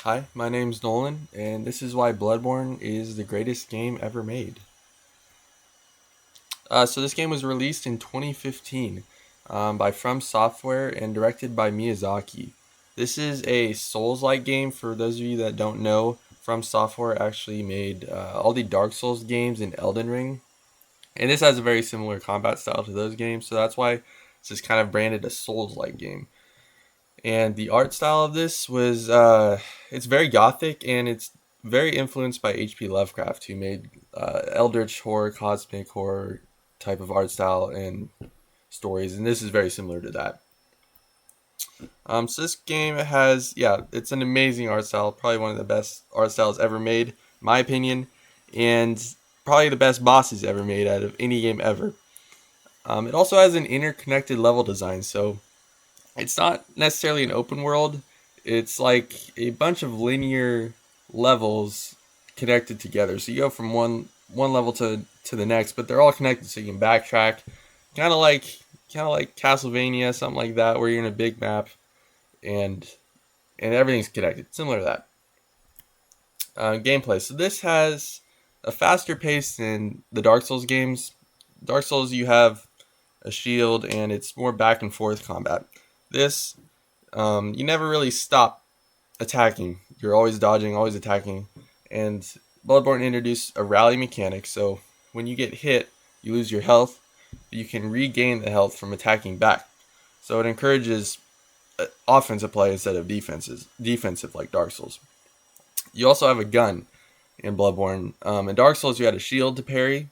Hi, my name's Nolan, and this is why Bloodborne is the greatest game ever made. So this game was released in 2015 by From Software and directed by Miyazaki. This is a Souls-like game. For those of you that don't know, From Software actually made all the Dark Souls games in Elden Ring, and this has a very similar combat style to those games. So that's why this is kind of branded a Souls-like game. And the art style of this was it's very gothic, and it's very influenced by H.P. Lovecraft, who made eldritch horror, cosmic horror type of art style and stories, and this is very similar to that. So this game has, yeah, it's an amazing art style, probably one of the best art styles ever made, in my opinion, and probably the best bosses ever made out of any game ever. It also has an interconnected level design, so it's not necessarily an open world. It's like a bunch of linear levels connected together. So you go from one level to the next, but they're all connected, so you can backtrack. Kind of like Castlevania, something like that, where you're in a big map and everything's connected. Similar to that. Gameplay. So this has a faster pace than the Dark Souls games. Dark Souls, you have a shield and it's more back and forth combat. This, you never really stop attacking. You're always dodging, always attacking. And Bloodborne introduced a rally mechanic, so when you get hit, you lose your health. You can regain the health from attacking back. So it encourages offensive play instead of defensive like Dark Souls. You also have a gun in Bloodborne. In Dark Souls, you had a shield to parry.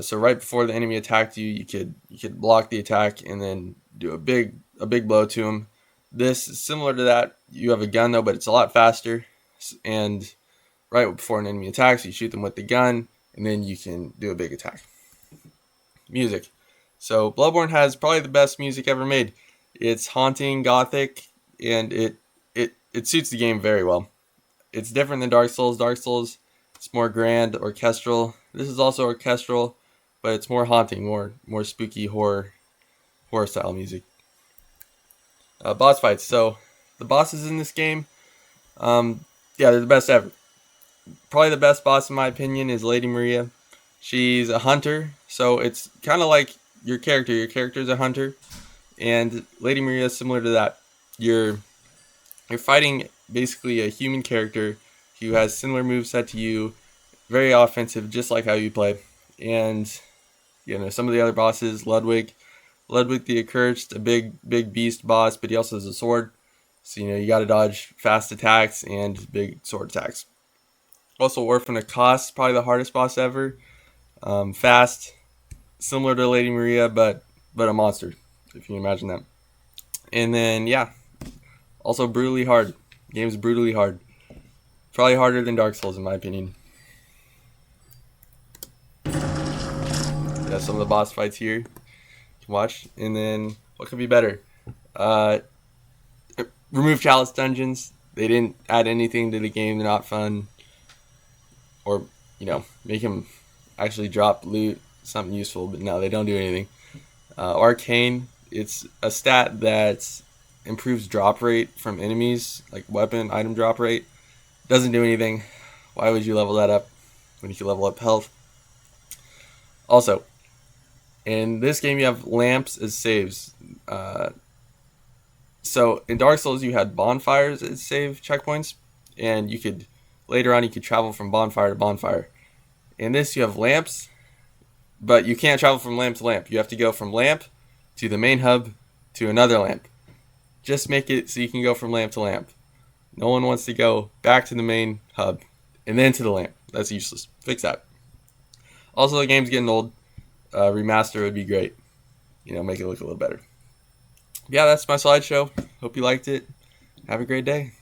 So right before the enemy attacked you, you could block the attack and then do a big blow to him. This is similar to that. You have a gun though, but it's a lot faster. And right before an enemy attacks, you shoot them with the gun, and then you can do a big attack. Music. So Bloodborne has probably the best music ever made. It's haunting, gothic, and it suits the game very well. It's different than Dark Souls. Dark Souls, it's more grand, orchestral. This is also orchestral, but it's more haunting, more spooky horror style music. Boss fights. So the bosses in this game, yeah, they're the best ever. Probably the best boss in my opinion is Lady Maria. She's a hunter, so it's kind of like your character. Your character is a hunter, and Lady Maria is similar to that. You're you're fighting basically a human character who has similar moves set to you, very offensive, just like how you play. And some of the other bosses, Ludwig the Accursed, a big beast boss, but he also has a sword. So you got to dodge fast attacks and big sword attacks. Also, Orphan of Kos, probably the hardest boss ever. Fast, similar to Lady Maria, but a monster, if you can imagine that. And then yeah, also brutally hard. Game's brutally hard. Probably harder than Dark Souls in my opinion. Yeah, some of the boss fights here you can watch. And then what could be better? Uh, Remove chalice dungeons. They didn't add anything to the game. They're not fun. Or make him actually drop loot, something useful. But no, they don't do anything. Arcane. It's a stat that improves drop rate from enemies, like weapon item drop rate. Doesn't do anything. Why would you level that up when you can level up health? Also, in this game you have lamps as saves. So in Dark Souls you had bonfires as save checkpoints, and later on you could travel from bonfire to bonfire. In this you have lamps, but you can't travel from lamp to lamp. You have to go from lamp to the main hub to another lamp. Just make it so you can go from lamp to lamp. No one wants to go back to the main hub and then to the lamp. That's useless. Fix that. Also, the game's getting old. Remaster would be great. Make it look a little better. Yeah, that's my slideshow. Hope you liked it. Have a great day.